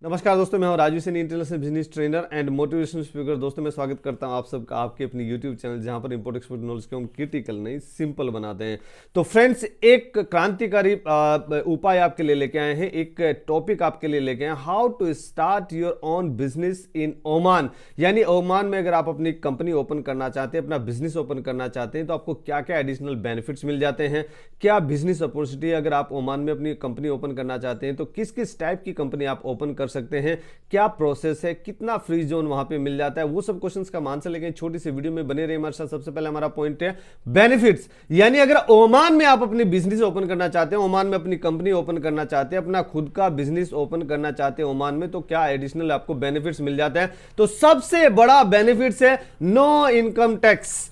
नमस्कार दोस्तों, मैं हूं Raju Saini, international business trainer and motivational speaker. दोस्तों मैं स्वागत करता हूं आप सबका आपके अपनी यूट्यूब चैनल, जहां पर इंपोर्ट एक्सपोर्ट नॉलेज को हम क्रिटिकल नहीं सिंपल बनाते हैं। तो फ्रेंड्स, एक क्रांतिकारी उपाय आपके लिए लेके आए हैं, एक टॉपिक आपके लिए लेके आए हैं, how to start your own business in Oman. यानी ओमान में अगर आप अपनी कंपनी ओपन करना चाहते हैं, अपना बिजनेस ओपन करना चाहते हैं, तो आपको क्या क्या एडिशनल बेनिफिट्स मिल जाते हैं, क्या बिजनेस अपॉर्चुनिटी अगर आप ओमान में अपनी कंपनी ओपन करना चाहते हैं तो किस किस टाइप की कंपनी आप ओपन कर सकते हैं, क्या प्रोसेस है, कितना फ्री जोन वहां पे मिल जाता है, वो सब क्वेश्चंस का आंसर लेके छोटी सी वीडियो में बने रहे हमारे साथ। सबसे पहले हमारा पॉइंट है बेनिफिट्स। यानी अगर ओमान में आप अपनी बिजनेस ओपन करना चाहते हैं, ओमान में अपनी कंपनी ओपन करना चाहते हैं, अपना खुद का बिजनेस ओपन करना चाहते हैं ओमान में, तो क्या एडिशनल आपको बेनिफिट्स मिल जाते हैं। तो सबसे बड़ा बेनिफिट्स है नो इनकम टैक्स।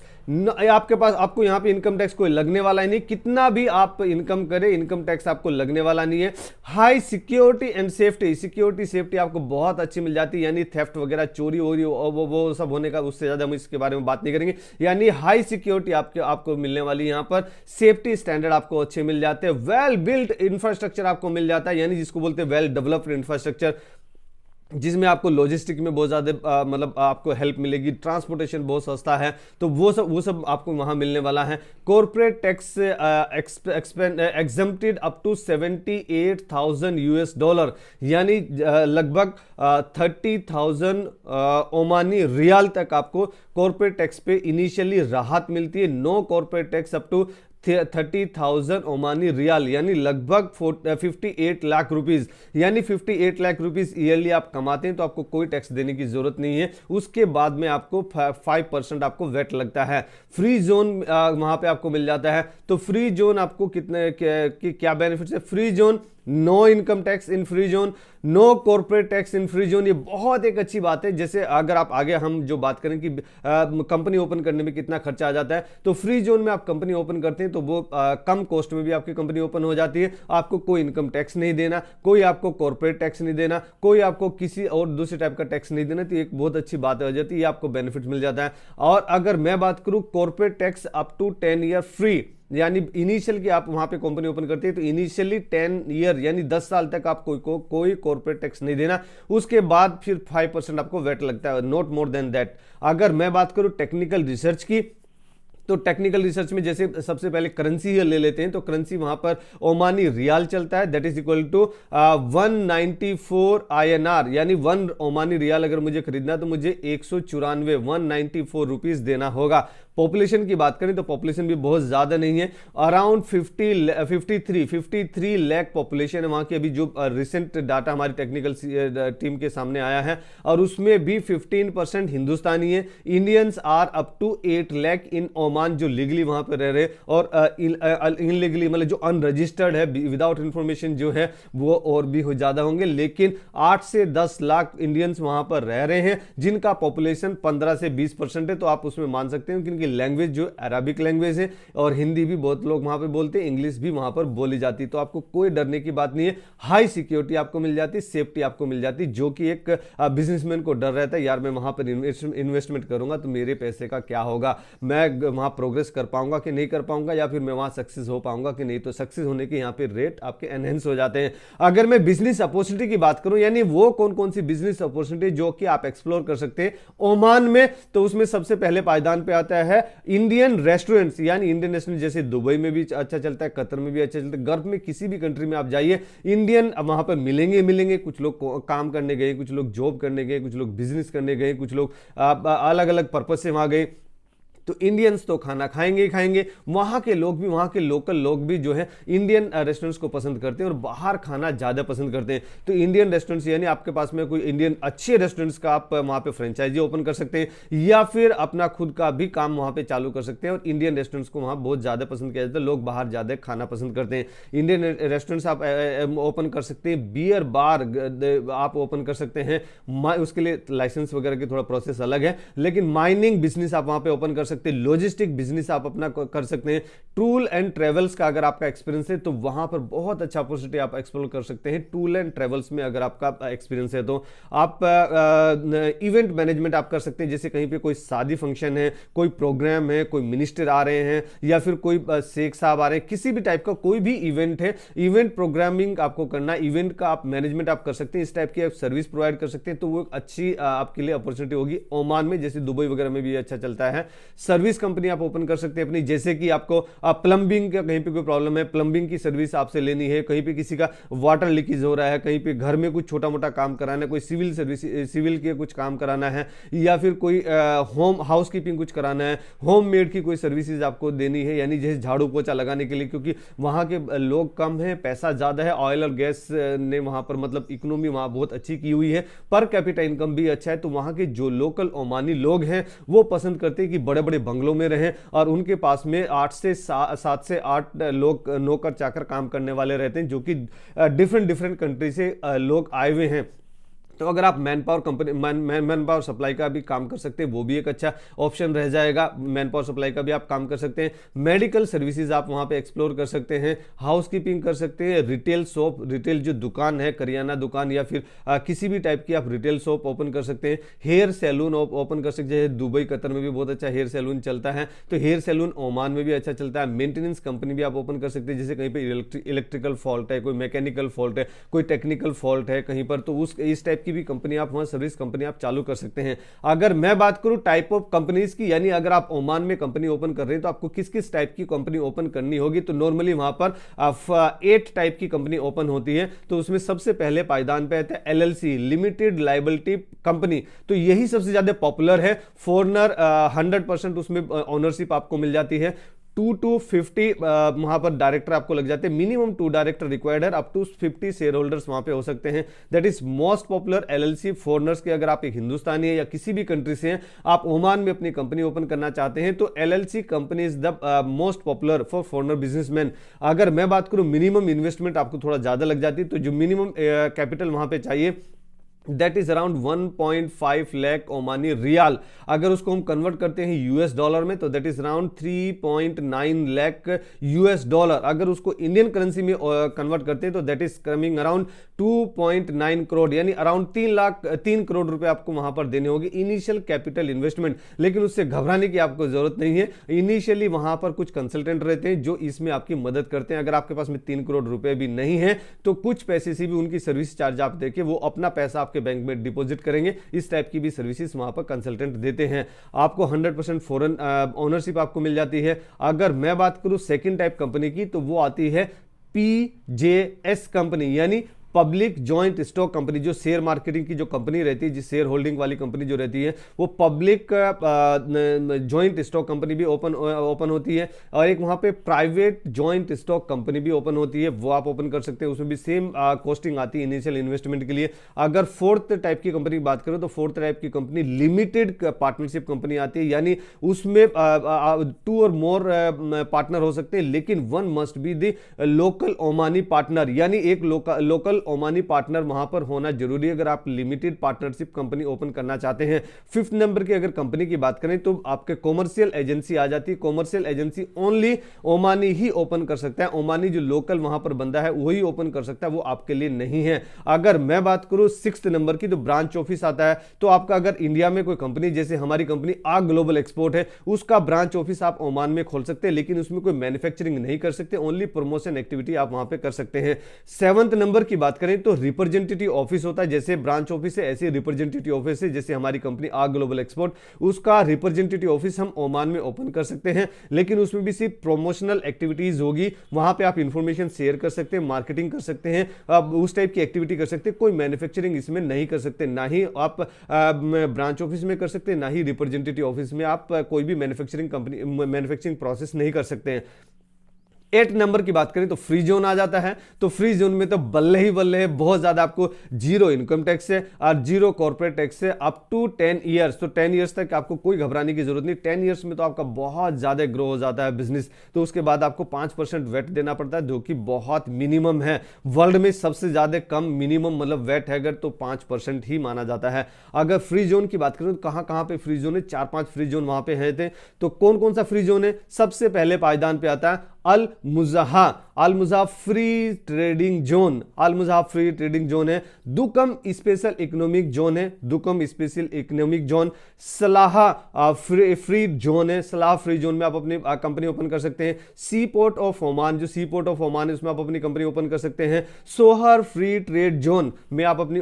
आपके पास आपको यहां पे इनकम टैक्स कोई लगने वाला ही नहीं, कितना भी आप इनकम करें इनकम टैक्स आपको लगने वाला नहीं है। High security and safety, security safety आपको बहुत अच्छी मिल जाती है, यानी थेफ्ट वगैरह चोरी वोरी वो सब होने का, उससे ज्यादा हम इसके बारे में बात नहीं करेंगे। यानी हाई सिक्योरिटी आपको मिलने वाली, यहां पर सेफ्टी स्टैंडर्ड आपको अच्छे मिल जाते हैं, वेल बिल्ट इंफ्रास्ट्रक्चर आपको मिल जाता है, यानी जिसको बोलते हैं वेल डेवलप्ड इंफ्रास्ट्रक्चर, जिसमें आपको लॉजिस्टिक में बहुत ज़्यादा मतलब आपको हेल्प मिलेगी, ट्रांसपोर्टेशन बहुत सस्ता है, तो वो सब आपको वहाँ मिलने वाला है। Corporate tax exempted up to $78,000, यानी लगभग 30,000 ओमानी रियाल तक आपको कॉर्पोरेट टैक्स पे इनिशियली राहत मिलती है। No corporate tax up to 30,000 Omani rial, यानी लगभग 58 लाख रुपीज, यानी 58 लाख रुपीज ईयरली आप कमाते हैं तो आपको कोई टैक्स देने की जरूरत नहीं है। उसके बाद में आपको 5% आपको वेट लगता है। फ्री जोन वहां पे आपको मिल जाता है। तो फ्री जोन आपको कितने क्या बेनिफिट्स है। Free zone, no income tax in free zone, no corporate tax in free zone, ये बहुत एक अच्छी बात है। जैसे अगर आप आगे हम जो बात करें कि कंपनी ओपन करने में कितना खर्चा आ जाता है, तो फ्री जोन में आप कंपनी ओपन करते हैं तो वो कम कॉस्ट में भी आपकी कंपनी ओपन हो जाती है। आपको कोई इनकम टैक्स नहीं देना, कोई आपको कॉर्पोरेट टैक्स नहीं देना, कोई आपको किसी और दूसरे टाइप का टैक्स नहीं देना, तो एक बहुत अच्छी बात हो जाती है, ये आपको बेनिफिट मिल जाता है। और अगर मैं बात करूं corporate tax up to 10 year free, यानी इनिशियल की आप वहां पे कंपनी ओपन करते हैं तो इनिशियली 10 ईयर यानी 10 साल तक आप कोई कॉर्पोरेट टैक्स नहीं देना। उसके बाद फिर 5% आपको वेट लगता है, नॉट मोर देन दैट। अगर मैं बात करूं टेक्निकल रिसर्च की, तो टेक्निकल रिसर्च में जैसे सबसे पहले करेंसी ले लेते हैं, तो करेंसी वहां पर ओमानी रियाल चलता है, that is equal to 194 INR, यानी 1 ओमानी रियाल अगर मुझे खरीदना है तो मुझे 194 रुपीज देना होगा। पॉपुलेशन की बात करें तो पॉपुलेशन भी बहुत ज्यादा नहीं है, अराउंड 53 लाख पॉपुलेशन है वहां की, अभी जो रिसेंट डाटा हमारी टेक्निकल टीम के सामने आया है, और उसमें भी 15% हिंदुस्तानी है। Indians are up to 8 lakh in Oman, जो लीगली वहां पर रह रहे, और इनलीगली मतलब जो अनरजिस्टर्ड है विदाउट इंफॉर्मेशन जो है वो और भी ज्यादा होंगे, लेकिन 8 से 10 लाख इंडियंस वहां पर रह रहे हैं, जिनका पॉपुलेशन 15 से 20% है। तो आप उसमें मान सकते हैं कि लैंग्वेज जो अरबिक लैंग्वेज है, और हिंदी भी बहुत लोग वहां पे बोलते हैं, इंग्लिश भी वहां पर बोली जाती है, तो आपको कोई डरने की बात नहीं है। हाई सिक्योरिटी आपको मिल जाती है, सेफ्टी आपको मिल जाती है, जो कि एक बिजनेसमैन को डर रहता है, यार मैं वहां पर इन्वेस्टमेंट करूंगा तो मेरे पैसे का क्या होगा, मैं वहां प्रोग्रेस कर पाऊंगा कि नहीं कर पाऊंगा, या फिर मैं वहां सक्सेस हो पाऊंगा कि नहीं। तो सक्सेस होने के यहाँ पे रेट आपके एनहेंस हो जाते हैं। अगर मैं बिजनेस अपॉर्चुनिटी की बात करूं, यानी वो कौन कौन सी बिजनेस अपॉर्चुनिटी जो कि आप एक्सप्लोर कर सकते हैं ओमान में, तो उसमें सबसे पहले पायदान पे आता है इंडियन रेस्टोरेंट्स, यानी इंडियन रेस्टोरेंट जैसे दुबई में भी अच्छा चलता है, कतर में भी अच्छा चलता है, गल्फ में किसी भी कंट्री में आप जाइए इंडियन वहां पर मिलेंगे। कुछ लोग काम करने गए, कुछ लोग जॉब करने गए, कुछ लोग बिजनेस करने गए, कुछ लोग अलग अलग पर्पज से वहां गए, तो इंडियंस तो खाना खाएंगे ही खाएंगे। वहां के लोग भी, वहां के लोकल लोग भी जो है इंडियन रेस्टोरेंट्स को पसंद करते हैं और बाहर खाना ज्यादा पसंद करते हैं। तो इंडियन रेस्टोरेंट्स, यानी आपके पास में कोई इंडियन अच्छे रेस्टोरेंट्स का आप वहां पे फ्रेंचाइजी ओपन कर सकते हैं, या फिर अपना खुद का भी काम वहां पे चालू कर सकते हैं। और इंडियन रेस्टोरेंट्स को वहां बहुत ज्यादा पसंद किया जाता है, लोग बाहर ज्यादा खाना पसंद करते हैं। इंडियन रेस्टोरेंट्स आप ओपन कर सकते हैं, बियर बार आप ओपन कर सकते हैं, उसके लिए लाइसेंस वगैरह की थोड़ा प्रोसेस अलग है, लेकिन माइनिंग बिजनेस आप वहां पे ओपन कर सकते हैं, लॉजिस्टिक बिजनेस आप अपना कर सकते हैं, टूल एंड ट्रेवल्स का अगर आपका एक्सपीरियंस है तो वहां पर बहुत अच्छा अपॉर्चुनिटी आप एक्सप्लोर कर सकते हैं। टूल एंड ट्रेवल्स में अगर आपका एक्सपीरियंस है तो आप इवेंट मैनेजमेंट आप कर सकते हैं, जैसे कहीं पे कोई शादी फंक्शन है, कोई प्रोग्राम है, कोई मिनिस्टर आ रहे हैं या फिर कोई शेख साहब आ रहे हैं, किसी भी टाइप का कोई भी इवेंट है, इवेंट प्रोग्रामिंग आपको करना, इवेंट का आप मैनेजमेंट आप कर सकते हैं, इस टाइप की आप सर्विस प्रोवाइड कर सकते हैं, तो वो अच्छी आपके लिए अपॉर्चुनिटी होगी। ओमान में जैसे दुबई वगैरह में भी अच्छा चलता है। सर्विस कंपनी आप ओपन कर सकते हैं अपनी, जैसे कि आपको प्लंबिंग का कहीं पे कोई प्रॉब्लम है, प्लंबिंग की सर्विस आपसे लेनी है, कहीं पे किसी का वाटर लीकेज हो रहा है, कहीं पे घर में कुछ छोटा मोटा काम कराना है, कोई सिविल सर्विस, सिविल के कुछ काम कराना है, या फिर कोई होम हाउसकीपिंग कुछ कराना है, होम मेड की कोई सर्विसेज आपको देनी है, यानी जैसे झाड़ू पोछा लगाने के लिए, क्योंकि वहां के लोग कम हैं, पैसा ज्यादा है, ऑयल और गैस ने वहां पर मतलब इकोनॉमी वहां बहुत अच्छी की हुई है, पर कैपिटा इनकम भी अच्छा है, तो वहां के जो लोकल ओमानी लोग हैं वो पसंद करते हैं कि बड़े बड़े बंगलों में रहें और उनके पास में 7 से 8 लोग नौकर चाकर काम करने वाले रहते हैं, जो कि डिफरेंट कंट्री से लोग आए हुए हैं। तो अगर आप man power company man power supply का भी काम कर सकते हैं, वो भी एक अच्छा ऑप्शन रह जाएगा। मैन पावर सप्लाई का भी आप काम कर सकते हैं। मेडिकल सर्विसेज आप वहां पे एक्सप्लोर कर सकते हैं, हाउसकीपिंग कर सकते हैं, रिटेल शॉप, रिटेल जो दुकान है, करियाना दुकान या फिर किसी भी टाइप की आप रिटेल शॉप ओपन कर सकते हैं। हेयर सैलून ओपन कर सकते हैं, दुबई कतर में भी बहुत अच्छा हेयर सैलून चलता है, तो हेयर सैलून ओमान में भी अच्छा चलता है। मेंटेनेंस कंपनी भी आप ओपन कर सकते हैं, जैसे कहीं पर इलेक्ट्रिकल फॉल्ट है, कोई मैकेनिकल फॉल्ट है, कोई टेक्निकल फॉल्ट है कहीं पर, तो उस इस टाइप की भी कंपनी आप वहां सर्विस कंपनी आप चालू कर सकते हैं। अगर मैं बात करूं टाइप ऑफ कंपनीज की, यानी अगर आप ओमान में कंपनी ओपन कर रहे हैं तो आपको किस किस टाइप की कंपनी ओपन करनी होगी, तो नॉर्मली वहां पर 8 टाइप की कंपनी ओपन होती है। तो उसमें सबसे पहले पायदान पे आता है एलएलसी, लिमिटेड लायबिलिटी कंपनी, तो यही सबसे ज्यादा पॉपुलर है। फॉरनर 100% उसमें ओनरशिप आपको मिल जाती है। 2 to 50 वहां पर डायरेक्टर आपको लग जाते हैं, मिनिमम 2 डायरेक्टर रिक्वायर्ड है, अप टू 50 शेयर होल्डर्स वहां पे हो सकते हैं। That is most popular LLC foreigners के। अगर आप एक हिंदुस्तानी है या किसी भी कंट्री से हैं, आप ओमान में अपनी कंपनी ओपन करना चाहते हैं, तो LLC company is the most popular for foreigner businessman. अगर मैं बात करूं मिनिमम इन्वेस्टमेंट आपको थोड़ा ज्यादा लग जाती है, तो जो मिनिमम कैपिटल वहां पे चाहिए that is around 1.5 lakh Omani riyal. अगर उसको हम कन्वर्ट करते हैं यूएस डॉलर में, तो that is around 3.9 lakh US dollar. अगर उसको इंडियन करेंसी में कन्वर्ट करते हैं तो that is coming around 2.9 crore, यानी अराउंड 3 करोड़ रुपए आपको वहां पर देने होंगे इनिशियल कैपिटल इन्वेस्टमेंट। लेकिन उससे घबराने की आपको जरूरत नहीं है। इनिशियली वहां पर कुछ कंसल्टेंट रहते हैं जो इसमें आपकी मदद करते हैं। अगर आपके पास में 3 करोड़ रुपए भी नहीं है तो कुछ पैसे से भी उनकी सर्विस चार्ज आप देके वो अपना पैसा आपके बैंक में डिपॉजिट करेंगे। इस टाइप की भी सर्विसेज वहां पर कंसल्टेंट देते हैं। आपको 100% फॉरेन ओनरशिप आपको मिल जाती है। अगर मैं बात करूं सेकंड टाइप कंपनी की, तो वो आती है पीजेएस कंपनी, यानी पब्लिक जॉइंट स्टॉक कंपनी। जो शेयर मार्केटिंग की जो कंपनी रहती है, जिस शेयर होल्डिंग वाली कंपनी जो रहती है, वो पब्लिक जॉइंट स्टॉक कंपनी भी ओपन होती है। और एक वहां पे प्राइवेट जॉइंट स्टॉक कंपनी भी ओपन होती है, वो आप ओपन कर सकते हैं। उसमें भी सेम कॉस्टिंग आती है इनिशियल इन्वेस्टमेंट के लिए। अगर फोर्थ टाइप की कंपनी की बात करें तो फोर्थ टाइप की कंपनी लिमिटेड पार्टनरशिप कंपनी आती है, यानी उसमें 2 और मोर पार्टनर हो सकते हैं, लेकिन 1 must be the local Omani partner, यानी एक लोकल ओमानी पार्टनर वहां पर होना जरूरी है अगर आप लिमिटेड पार्टनरशिप कंपनी ओपन करना चाहते हैं। 5th नंबर की अगर कंपनी की बात करें तो आपके कॉमर्शियल एजेंसी आ जाती है। कॉमर्शियल एजेंसी ओनली ओमानी ही ओपन कर सकता है। ओमानी जो लोकल वहां पर बंदा है वही ओपन कर सकता है, वो आपके लिए नहीं है। अगर मैं बात करूं 6th नंबर की, तो ब्रांच ऑफिस आता है। तो आपका अगर इंडिया में कोई कंपनी, जैसे हमारी कंपनी आ ग्लोबल एक्सपोर्ट है, उसका ब्रांच ऑफिस आप ओमान में खोल सकते हैं, लेकिन उसमें कोई मैन्युफैक्चरिंग नहीं कर सकते, ओनली प्रमोशन एक्टिविटी आप वहां पे कर सकते हैं। 7th नंबर की बात करें तो रिप्रेजेंटेटिव ऑफिस होता है। जैसे ब्रांच ऑफिस है ऐसे रिप्रेजेंटेटिव ऑफिस है, जैसे हमारी कंपनी आ ग्लोबल एक्सपोर्ट, उसका रिप्रेजेंटेटिव ऑफिस हम ओमान में ओपन कर सकते हैं, लेकिन उसमें भी सिर्फ प्रमोशनल एक्टिविटीज होगी। वहां पे आप इंफॉर्मेशन शेयर कर सकते हैं, मार्केटिंग कर सकते हैं, आप उस टाइप की एक्टिविटी कर सकते हैं। कोई मैन्युफैक्चरिंग इसमें नहीं कर सकते, ना ही आप ब्रांच ऑफिस में कर सकते हैं, ना ही रिप्रेजेंटेटिव ऑफिस में आप कोई भी मैन्युफैक्चरिंग प्रोसेस नहीं कर सकते हैं। 8 नंबर की बात करें तो फ्री जोन आ जाता है। तो फ्री जोन में तो बल्ले ही बल्ले है, बहुत ज्यादा आपको जीरो इनकम टैक्स है और जीरो कॉर्पोरेट टैक्स है अप टू 10 ईयर्स। तो 10 ईयर्स तक आपको कोई घबराने की जरूरत नहीं। 10 ईयर्स में तो आपका बहुत ज्यादा ग्रो हो जाता है बिजनेस। तो उसके बाद आपको 5% वेट देना पड़ता है, जो कि बहुत मिनिमम है। वर्ल्ड में सबसे ज्यादा कम मिनिमम मतलब वेट है अगर तो 5% ही माना जाता है। अगर फ्री जोन की बात करें तो कहां कहां पे फ्री जोन है, 4-5 फ्री जोन वहां पे है थे। तो कौन कौन सा फ्री जोन है? सबसे पहले पायदान पे आता है अल मुज़ाहा, अल मुज़ाहा फ्री ट्रेडिंग जोन। अल मुज़ाहा फ्री ट्रेडिंग जोन है। दुकम स्पेशल इकोनॉमिक जोन है, दुकम स्पेशल इकोनॉमिक जोन। सलाह फ्री जोन है, सलाह फ्री जोन में आप अपनी कंपनी ओपन कर सकते हैं। सी पोर्ट ऑफ ओमान, जो सी पोर्ट ऑफ ओमान है उसमें आप अपनी कंपनी ओपन कर सकते हैं। सोहर फ्री ट्रेड जोन में आप अपनी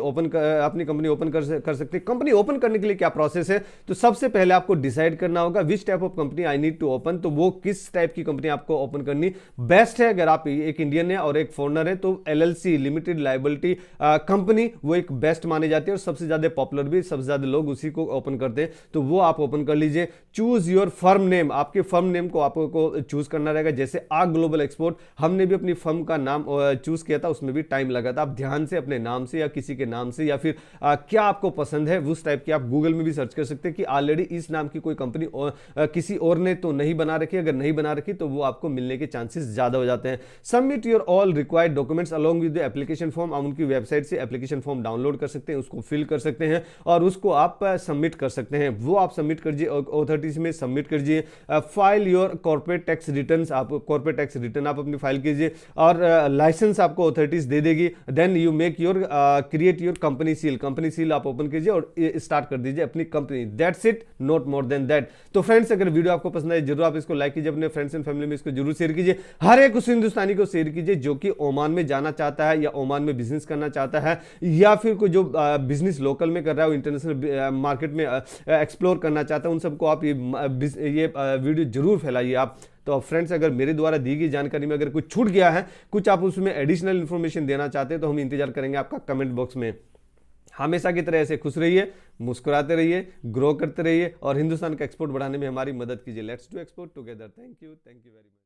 कंपनी ओपन कर सकते हैं। कंपनी ओपन करने के लिए क्या प्रोसेस है? तो सबसे पहले आपको डिसाइड करना होगा which type of company I need to open. तो वो किस टाइप की कंपनी आपको ओपन करनी बेस्ट है। अगर आप एक इंडियन है और एक फॉरेनर है तो एलएलसी लिमिटेड लायबिलिटी कंपनी वो एक बेस्ट मानी जाती है और सबसे ज्यादा पॉपुलर भी, सबसे ज्यादा लोग उसी को ओपन करते हैं। तो वो आप ओपन कर लीजिए। चूज योर फर्म नेम, आपके फर्म नेम को आपको चूज करना रहेगा। जैसे आ ग्लोबल एक्सपोर्ट, हमने भी अपनी फर्म का नाम चूज किया था, उसमें भी टाइम लगा था। आप ध्यान से अपने नाम से या किसी के नाम से या फिर क्या आपको पसंद है उस टाइप की आप गूगल में भी सर्च कर सकते हैं कि ऑलरेडी इस नाम की कोई कंपनी किसी और ने तो नहीं बना रखी। अगर नहीं बना रखी तो वो आपको मिलने के चांसेस ज्यादा हो जाते हैं। Submit your all required documents along with the application form. आप उनकी वेबसाइट से एप्लीकेशन फॉर्म डाउनलोड कर सकते हैं, उसको फिल कर सकते हैं और उसको आप सबमिट कर सकते हैं। वो आप सबमिट कीजिए, अथॉरिटीज में सबमिट कीजिए। File your corporate tax returns, आप कॉर्पोरेट टैक्स रिटर्न आप अपनी फाइल कीजिए और लाइसेंस आपको अथॉरिटीज दे देगी। Then you make your create your company seal, company seal आप ओपन कीजिए और स्टार्ट कर दीजिए अपनी कंपनी। That's it, not more than that. तो फ्रेंड्स, अगर वीडियो आपको पसंद आए जरूर आप इसको लाइक कीजिए, अपने फ्रेंड्स एंड फैमिली में इसको जरूर शेयर कीजिए। हर एक उस हिंदुस्तानी को शेयर कीजिए जो कि ओमान में जाना चाहता है या ओमान में बिजनेस करना चाहता है या फिर कोई जो बिजनेस लोकल में कर रहा है, इंटरनेशनल मार्केट में एक्सप्लोर करना चाहता है, उन सबको आप ये वीडियो जरूर फैलाइए आप। तो फ्रेंड्स, अगर मेरे द्वारा दी गई जानकारी में अगर कुछ छूट गया है, कुछ आप उसमें एडिशनल इंफॉर्मेशन देना चाहते हैं तो हम इंतजार करेंगे आपका कमेंट बॉक्स में। हमेशा की तरह ऐसे खुश रहिए, मुस्कुराते रहिए, ग्रो करते रहिए और हिंदुस्तान का एक्सपोर्ट बढ़ाने में हमारी मदद कीजिए। Let's do export together. Thank you very much.